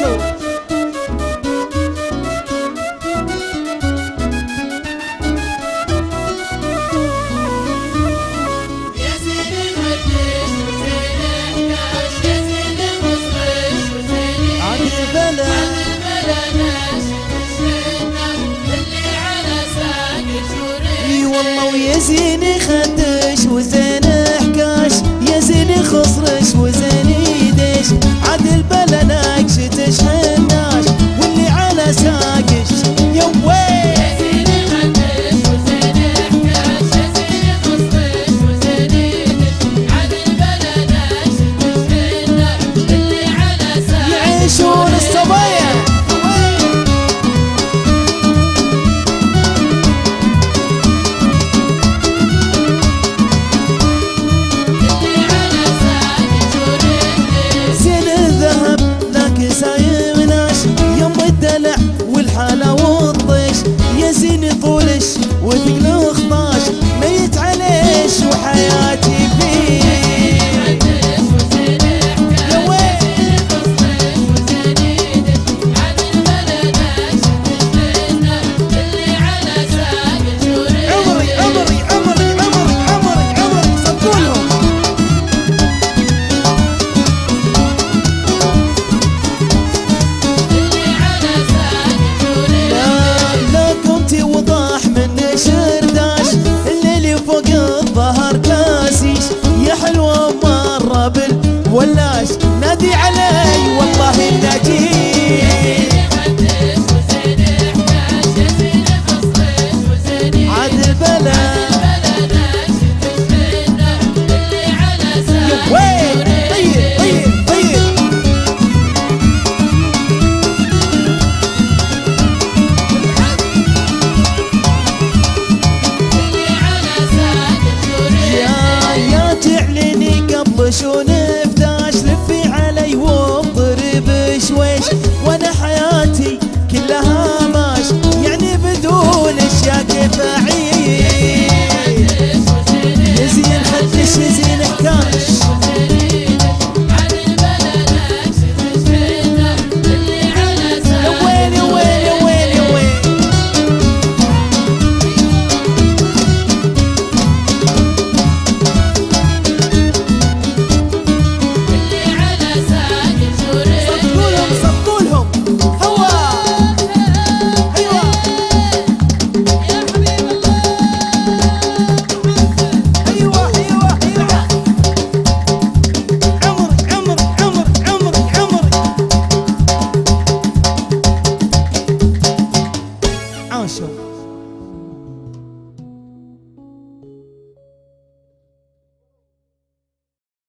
قولوا والله ويا زيني خدش وزيني حكاش، يا زيني خصرش وزيني ديش، عاد البلا ناكش تشحناش واللي على ساقش يا ويل. يا زيني خدش وزيني حكاش، يا زيني خصرش وزيني ديش، عاد البلا ناكش تشحناش واللي على ساقش يعيشون الصبايا والحالة والطيش، يا زيني طولش وثقل 11 ميت عليش وحياتي فيه. يا ويل عمري عمري عمري عمري عمري عمري صدقولهم. وضاح من شرداش الليل فوق الظهر كاسيش، يا حلوة مرة بالولاش نادي علي والله النجيش. عاد البلا يا ويل طيب طيب طيب شلون